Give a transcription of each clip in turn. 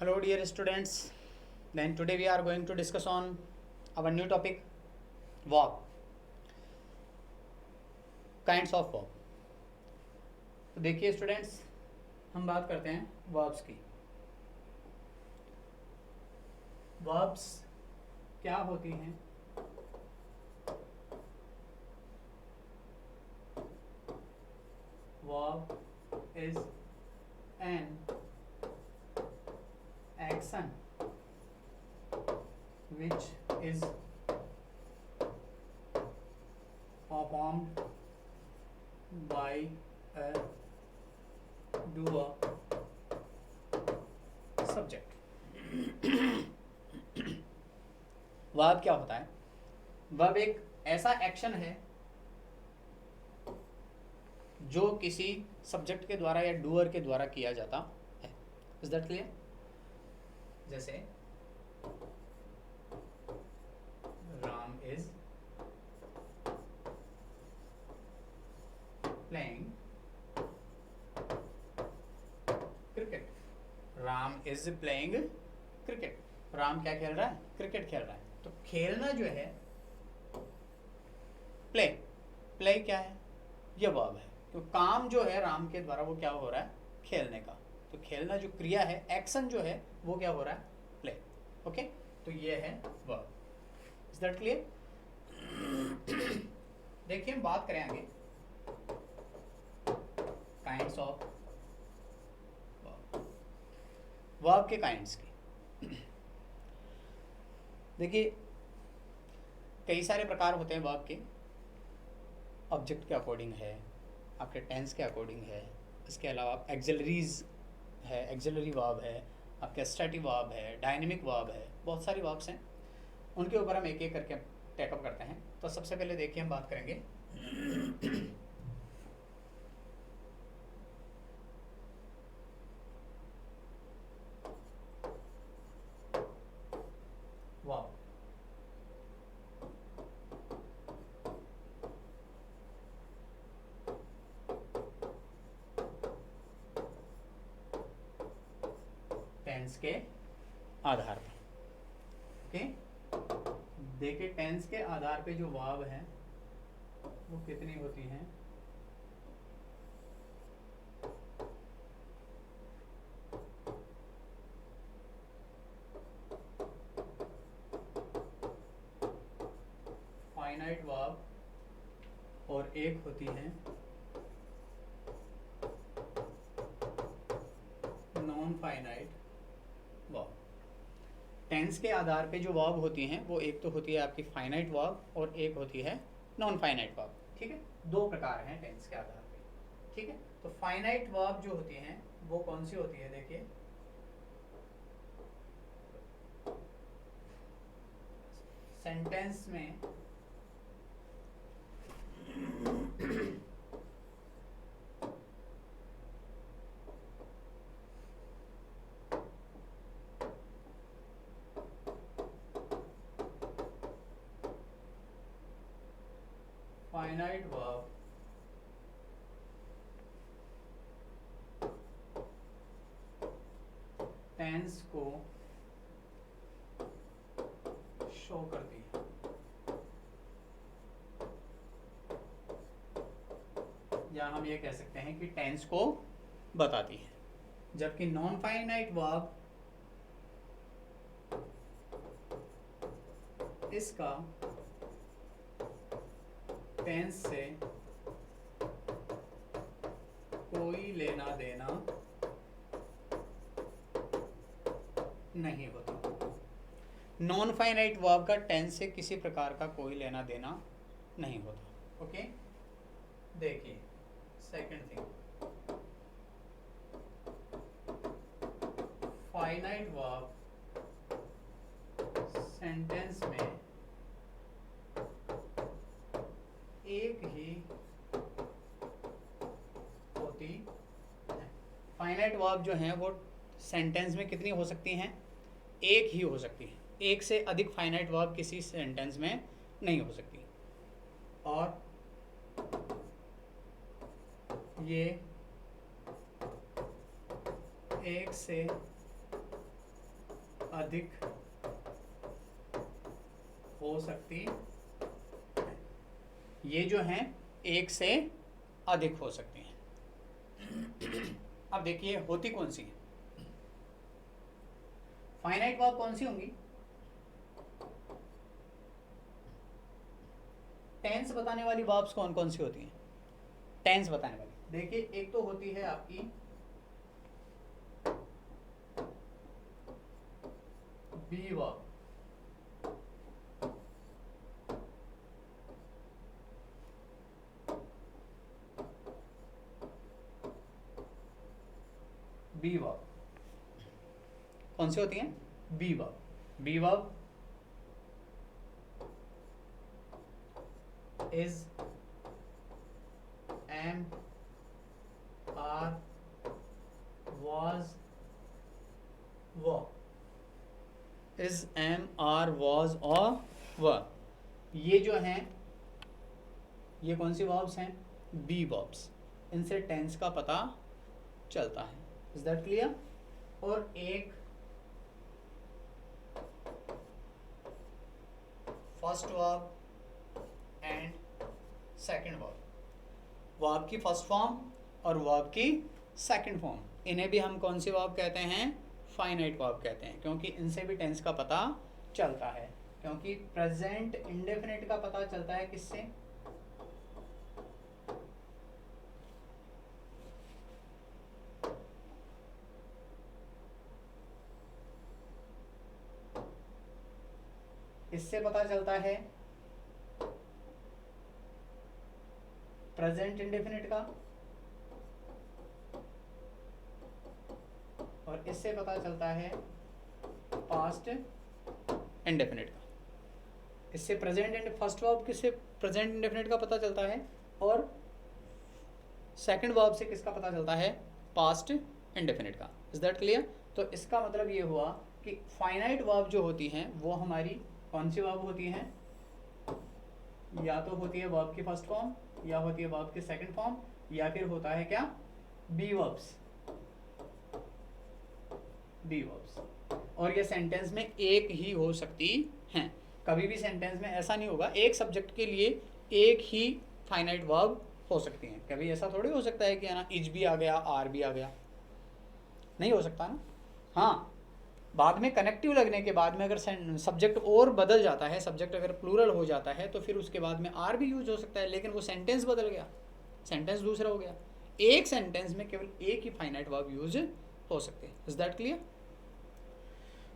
Hello dear students, then today we are going to discuss on our new topic verb, kinds of verb. तो देखिए students, हम बात करते हैं verbs की. Verbs क्या होती हैं? Verb is an action which is performed by a doer subject. Verb क्या होता है? वर्ब एक ऐसा एक्शन है जो किसी सब्जेक्ट के द्वारा या डूअर के द्वारा किया जाता है. Is that clear? जैसे Ram is playing cricket. Ram is playing cricket. Ram क्या खेल रहा है? क्रिकेट खेल रहा है. तो खेलना जो है प्ले. प्ले क्या है? ये वर्ब है. तो काम जो है राम के द्वारा वो क्या हो रहा है? खेलने का. तो खेलना जो क्रिया है, एक्शन जो है, वो क्या हो रहा है? प्ले. ओके, तो ये है वर्ब. Is that clear? देखिए हम बात करें आगे काइंड्स ऑफ वर्ब. वर्ब के काइंड्स की. देखिए कई सारे प्रकार होते हैं वर्ब के. ऑब्जेक्ट के अकॉर्डिंग है, आपके टेंस के अकॉर्डिंग है. इसके अलावा एक्सिलरीज है, एक्सिलरी वर्ब है, आपके स्टैटिक वर्ब है, डायनेमिक वर्ब है. बहुत सारी वर्ब्स हैं, उनके ऊपर हम एक एक करके टेकअप करते हैं. तो सबसे पहले देखिए हम बात करेंगे वर्ब. टेंस के आधार पर. ओके, देखिए टेंस के आधार पे जो वर्ब है वो कितनी होती हैं? फाइनाइट वर्ब और एक होती है नॉन फाइनाइट वर्ब. टेंस के आधार पे जो वर्ब होती हैं वो एक तो होती है आपकी फाइनाइट वर्ब और एक होती है नॉन फाइनाइट वर्ब. ठीक है, दो प्रकार हैं टेंस के आधार पे. ठीक है, तो फाइनाइट वर्ब जो होती हैं वो कौन सी होती है? देखिए सेंटेंस में फाइनाइट वर्ब टेंस को शो करती है. या हम ये कह सकते हैं कि टेंस को बताती है. जबकि नॉन फाइनाइट वर्ब इसका टेंस से कोई लेना देना नहीं होता. नॉन फाइनाइट वर्ब का टेंस से किसी प्रकार का कोई लेना देना नहीं होता. ओके, देखिए second thing, finite verb sentence में एक ही होती है. फाइनाइट वर्ब जो हैं वो सेंटेंस में कितनी हो सकती हैं? एक ही हो सकती है. एक से अधिक फाइनाइट वर्ब किसी सेंटेंस में नहीं हो सकती. और ये एक से अधिक हो सकती है। ये जो हैं एक से अधिक हो सकती हैं। अब देखिए होती कौन सी है, फाइनाइट वर्ब कौन सी होंगी? टेंस बताने वाली वर्ब्स कौन कौन सी होती हैं? टेंस बताने वाली देखिए, एक तो होती है आपकी बी वर्ब, बी वर्ब कौन सी होती हैं? Be verb. Be verb is am are was is am are was और वर, ये जो हैं ये कौन सी वर्ब्स हैं? Be verbs. इनसे टेंस का पता चलता है। Is that clear? और एक first verb and second verb, verb की फर्स्ट फॉर्म और वर्ब की सेकंड फॉर्म, इन्हें भी हम कौन सी वर्ब कहते हैं? फाइनाइट वर्ब कहते हैं, क्योंकि इनसे भी टेंस का पता चलता है। क्योंकि प्रेजेंट इंडेफिनिट का पता चलता है किससे? इससे पता चलता है प्रेजेंट इंडेफिनिट का, और इससे पता चलता है पास्ट इंडेफिनिट का। इससे प्रेजेंट एंड फर्स्ट वर्ब किससे प्रेजेंट इंडेफिनिट का पता चलता है, और सेकंड वर्ब से किसका पता चलता है? पास्ट इंडेफिनिट का। Is that clear? तो इसका मतलब ये हुआ कि फाइनाइट वर्ब जो होती हैं वो हमारी कौन सी वर्ब होती हैं? या तो होती है वर्ब की फर्स्ट फॉर्म, या होती है वर्ब की सेकंड फॉर्म, या फिर होता है क्या? Be verbs. Be verbs. और ये सेंटेंस में एक ही हो सकती हैं। कभी भी सेंटेंस में ऐसा नहीं होगा एक सब्जेक्ट के लिए एक ही फाइनाइट वर्ब हो सकती हैं। कभी ऐसा थोड़ी हो सकता है कि है ना इज भी आ गया, आर भी आ गया, नहीं हो सकता ना। हाँ, बाद में कनेक्टिव लगने के बाद में अगर सब्जेक्ट और बदल जाता है, सब्जेक्ट अगर प्लूरल हो जाता है, तो फिर उसके बाद में आर भी यूज हो सकता है, लेकिन वो सेंटेंस बदल गया, सेंटेंस दूसरा हो गया। एक सेंटेंस में केवल एक ही फाइनाइट वर्ब यूज हो सकते हैं। Is that clear?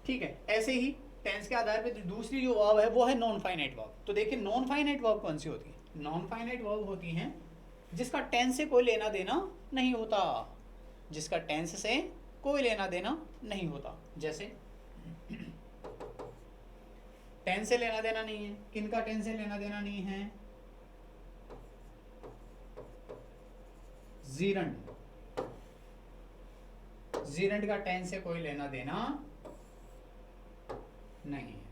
ठीक है। ऐसे ही टेंस के आधार पे दूसरी जो वर्ब है वो है नॉन फाइनाइट वर्ब। तो देखिए नॉन फाइनाइट वर्ब कौन सी होती है? नॉन फाइनाइट वर्ब होती हैं जिसका टेंस से कोई लेना देना नहीं होता, जिसका टेंस से कोई लेना देना नहीं होता। जैसे टेंस से लेना देना नहीं है, किनका टेंस से लेना देना नहीं है? जीरंड, जीरंड का टेंस से कोई लेना देना नहीं है।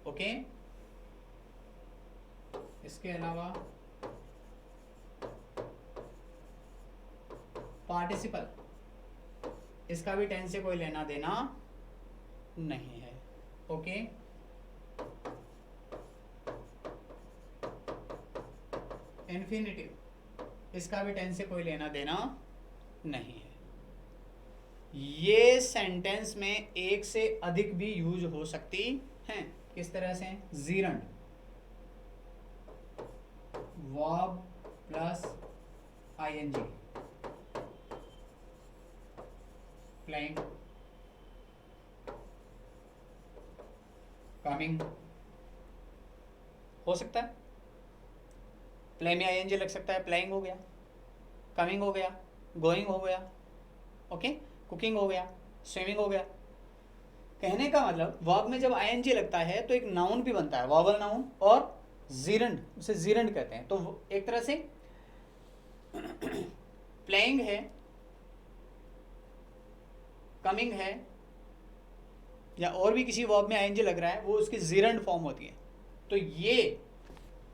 ओके। इसके अलावा पार्टिसिपल, इसका भी टेंस से कोई लेना देना नहीं है। ओके। इन्फिनिटिव, इसका भी टेंस से कोई लेना देना नहीं है। ये सेंटेंस में एक से अधिक भी यूज हो सकती हैं। किस तरह से? Gerund, verb plus I N G, playing, coming, हो सकता है प्ले में आईएनजी लग सकता है, प्लेइंग हो गया, कमिंग हो गया, गोइंग हो गया, ओके, कुकिंग हो गया, स्विमिंग हो गया। कहने का मतलब वर्ब में जब आईएनजी लगता है तो एक नाउन भी बनता है, वर्बल नाउन, और जीरंड, उसे जीरंड कहते हैं। तो एक तरह से प्लेइंग है, कमिंग है, या और भी किसी वर्ब में आईएनजी लग रहा है, वो उसकी जीरंड फॉर्म होती है। तो ये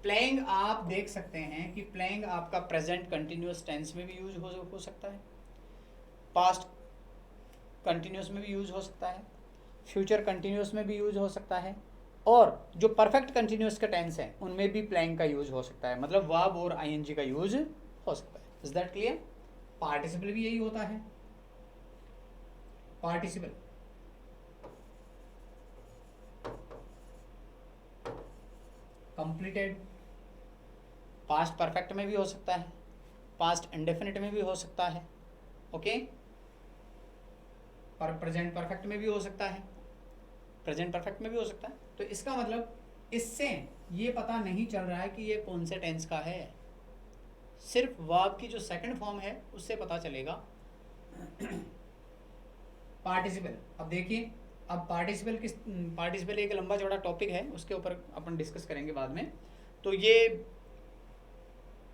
प्लेइंग आप देख सकते हैं कि प्लेइंग आपका प्रेजेंट कंटिन्यूअस टेंस में भी यूज हो सकता है, पास्ट कंटिन्यूस में भी यूज हो सकता है, फ्यूचर कंटिन्यूस में भी यूज हो सकता है, और जो परफेक्ट कंटिन्यूस का टेंस है उनमें भी प्लैंक का यूज हो सकता है, मतलब वर्ब और आईएनजी का यूज हो सकता है। Is that clear? पार्टिसिपल भी यही होता है। पार्टिसिपल कंप्लीटेड पास्ट परफेक्ट में भी हो सकता है, पास्ट इंडेफिनिट में भी हो सकता है, ओके, और प्रेजेंट परफेक्ट में भी हो सकता है, प्रेजेंट परफेक्ट में भी हो सकता है। तो इसका मतलब इससे ये पता नहीं चल रहा है कि ये कौन से टेंस का है, सिर्फ वर्ब की जो सेकंड फॉर्म है उससे पता चलेगा। पार्टिसिपल, अब देखिए, अब पार्टिसिपल एक लंबा चौड़ा टॉपिक है, उसके ऊपर अपन डिस्कस करेंगे बाद में। तो ये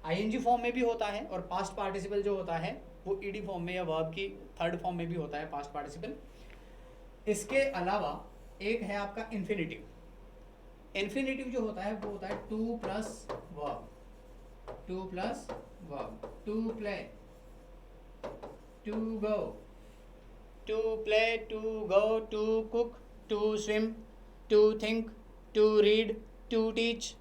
आईएनजी फॉर्म में भी होता है, और पास्ट पार्टिसिपल जो होता है वो ईडी फॉर्म में या वर्ब की थर्ड फॉर्म में भी होता है पास्ट पार्टिसिपल। इसके अलावा एक है आपका इन्फिनिटिव। इन्फिनिटिव जो होता है वो होता है to plus verb, to plus verb, to play, to go, to play, to go, to cook, to swim, to think, to read, to teach,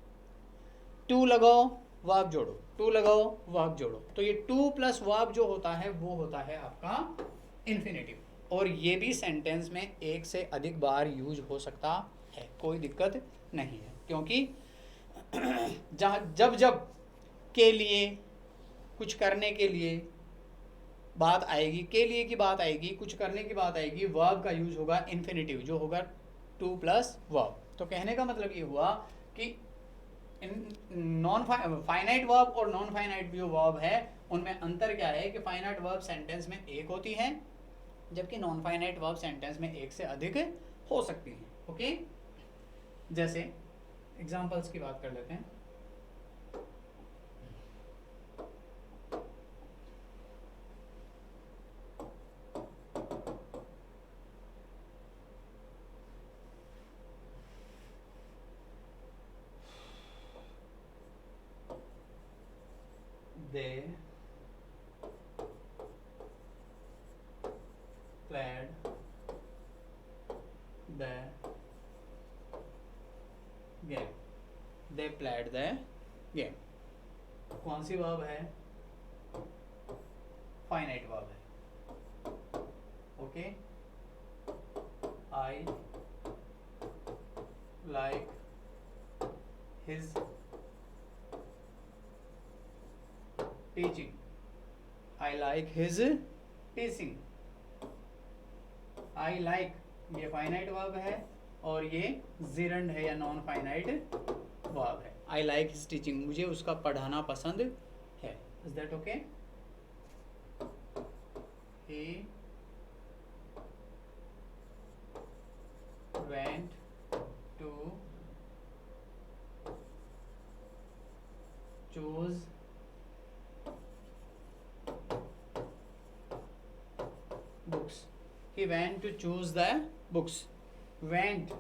to लगाओ वर्ब जोड़ो, टू लगाओ वर्ब जोड़ो। तो ये टू प्लस वर्ब जो होता है वो होता है आपका इन्फिनिटिव, और ये भी सेंटेंस में एक से अधिक बार यूज हो सकता है, कोई दिक्कत नहीं है, क्योंकि जब जब के लिए, कुछ करने के लिए बात आएगी, के लिए की बात आएगी, कुछ करने की बात आएगी, वर्ब का यूज होगा इन्फिनिटिव जो होगा टू प्लस वर्ब। तो कहने का मतलब ये हुआ कि नॉन फाइनाइट वर्ब और नॉन फाइनाइट जो वर्ब है उनमें अंतर क्या है कि फाइनाइट वर्ब सेंटेंस में एक होती है, जबकि नॉन फाइनाइट वर्ब सेंटेंस में एक से अधिक हो सकती हैं, ओके। जैसे एग्जांपल्स की बात कर लेते हैं। They played the game. They played the game. कौन सी वर्ब है? फाइनाइट वर्ब है, okay. I like his teaching. I like his teaching. I like ये फाइनाइट वर्ब है और ये जिरंड है या नॉन फाइनाइट वर्ब है। I like his teaching, मुझे उसका पढ़ाना पसंद है। Is that okay? He went to choose books. He went to choose the books. Went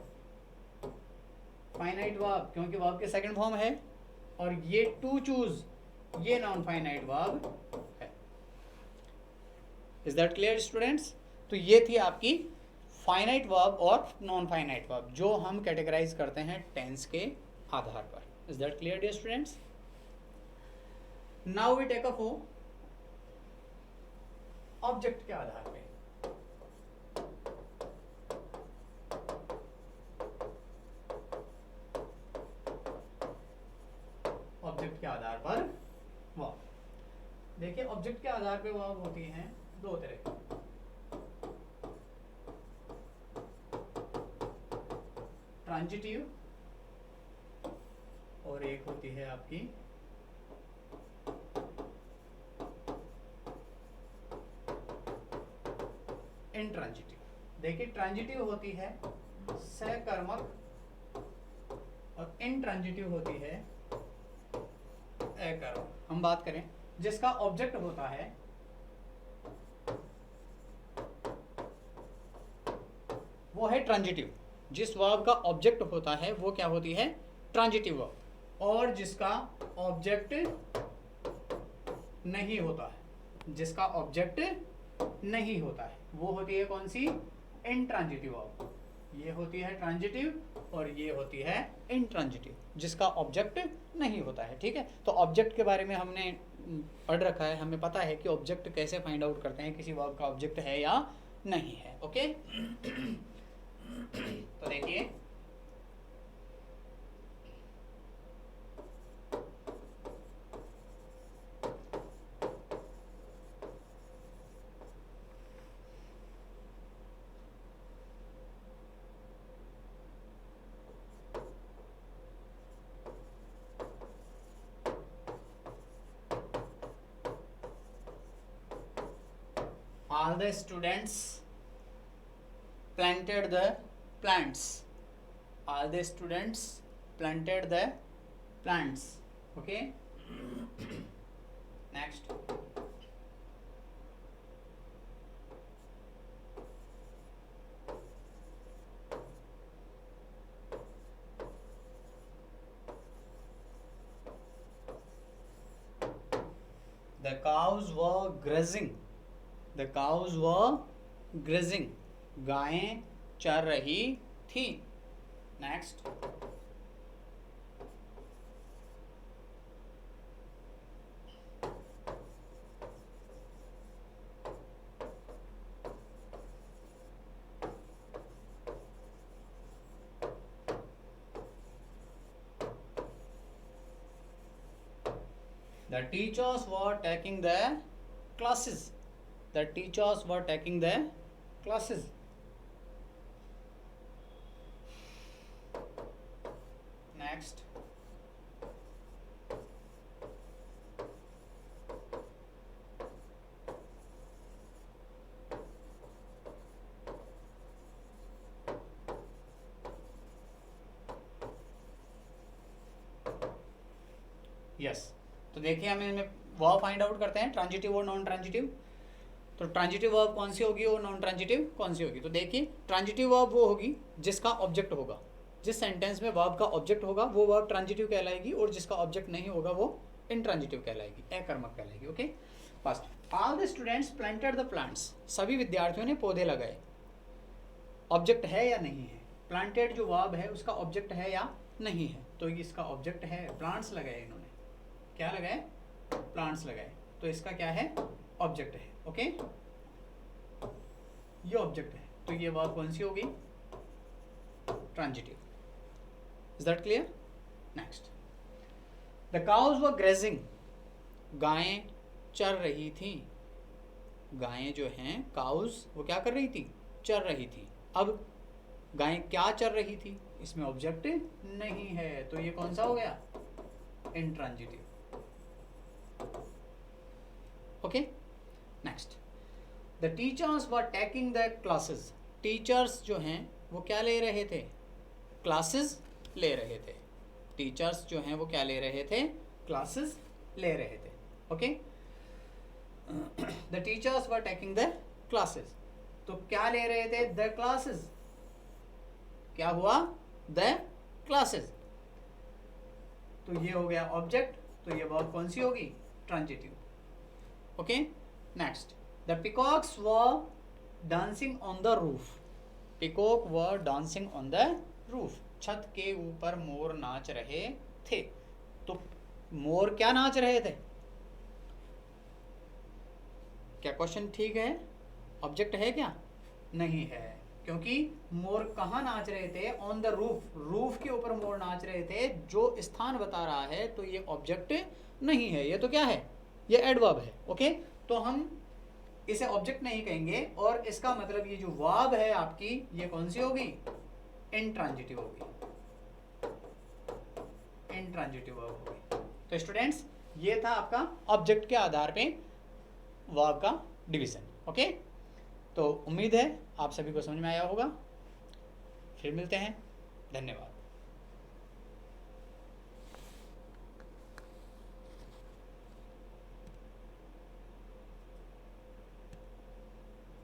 finite verb, क्योंकि वर्ब के सेकंड फॉर्म है, और ये टू चूज ये नॉन फाइनाइट वर्ब है। Is that clear students? तो ये थी आपकी फाइनाइट वर्ब और नॉन फाइनाइट वर्ब जो हम कैटेगराइज करते हैं टेंस के आधार पर। Is that clear dear students? Now we take up object के आधार पे। ऑब्जेक्ट के आधार पर वर्ब, देखिए ऑब्जेक्ट के आधार पे वर्ब होती हैं दो तरह की, ट्रांजिटिव और एक होती है आपकी इंट्रांजिटिव। देखिए ट्रांजिटिव होती है सकर्मक और इंट्रांजिटिव होती है अकर्मक। हम बात करें जिसका ऑब्जेक्ट होता है वो है ट्रांजिटिव, जिस वर्ब का ऑब्जेक्ट होता है वो क्या होती है? Transitive verb. और जिसका ऑब्जेक्ट नहीं होता है, जिसका ऑब्जेक्ट नहीं होता है, वो होती है कौन सी? Intransitive verb. ये होती है ट्रांजिटिव और ये होती है इंट्रांजिटिव, जिसका ऑब्जेक्ट नहीं होता है। ठीक है, तो ऑब्जेक्ट के बारे में हमने पढ़ रखा है, हमें पता है कि ऑब्जेक्ट कैसे फाइंड आउट करते हैं किसी वर्ब का ऑब्जेक्ट है या नहीं है। ओके तो देखिए all the students planted the plants. All the students planted the plants. Okay. Next. The cows were grazing. The cows were grazing. गायें चर रही थी. Next. The teachers were taking the classes. The teachers were taking the classes. Next. Yes तो देखिए हमें इनमें verb find out करते हैं, ट्रांजिटिव और नॉन ट्रांजिटिव। तो ट्रांजिटिव वर्ब कौन सी होगी और नॉन ट्रांजिटिव कौन सी होगी? तो देखिए ट्रांजिटिव वर्ब वो होगी जिसका ऑब्जेक्ट होगा, जिस सेंटेंस में वर्ब का ऑब्जेक्ट होगा वो वर्ब ट्रांजिटिव कहलाएगी, और जिसका ऑब्जेक्ट नहीं होगा वो इंट्रांजिटिव कहलाएगी, अकर्मक कहलाएगी। Okay, first all the students planted the plants. सभी विद्यार्थियों ने पौधे लगाए। ऑब्जेक्ट है या नहीं है? प्लांटेड जो वर्ब है उसका ऑब्जेक्ट है या नहीं है? तो इसका ऑब्जेक्ट है, प्लांट्स लगाए इन्होंने। क्या लगाए? प्लांट्स लगाए, तो इसका क्या है? ऑब्जेक्ट है। ओके, ये ऑब्जेक्ट है, तो ये वर्ब कौन सी होगी? Transitive. Is that clear? Next, the cows were grazing. गायें चर रही थी। गायें जो हैं काउज, वो क्या कर रही थी? चर रही थी। अब गायें क्या चर रही थी? इसमें ऑब्जेक्ट नहीं है, तो ये कौन सा हो गया? Intransitive. Okay, next, the teachers were taking the classes. Teachers जो हैं वो क्या ले रहे थे? क्लासेस ले रहे थे। टीचर्स जो हैं वो क्या ले रहे थे? क्लासेस ले रहे थे। Okay, the teachers were taking the classes, तो क्या ले रहे थे? The classes. क्या हुआ? The classes. तो ये हो गया ऑब्जेक्ट, तो ये वर्ब कौन सी होगी? Transitive. Okay, next, the peacocks were dancing on the roof. Peacock were dancing on the roof. छत के ऊपर मोर नाच रहे थे। तो मोर क्या नाच रहे थे? क्या क्वेश्चन ठीक है? ऑब्जेक्ट है क्या? नहीं है, क्योंकि मोर कहाँ नाच रहे थे? On the roof. रूफ के ऊपर मोर नाच रहे थे, जो स्थान बता रहा है, तो ये ऑब्जेक्ट नहीं है। ये तो क्या है? ये एडवर्ब है। ओके, तो हम इसे ऑब्जेक्ट नहीं कहेंगे, और इसका मतलब ये जो वर्ब है आपकी, ये कौन सी होगी? इंट्रांजिटिव होगी। इंट्रांजिटिव वर्ब होगी। तो स्टूडेंट्स, ये था आपका ऑब्जेक्ट के आधार पे वर्ब का डिवीजन। ओके, तो उम्मीद है आप सभी को समझ में आया होगा। फिर मिलते हैं, धन्यवाद।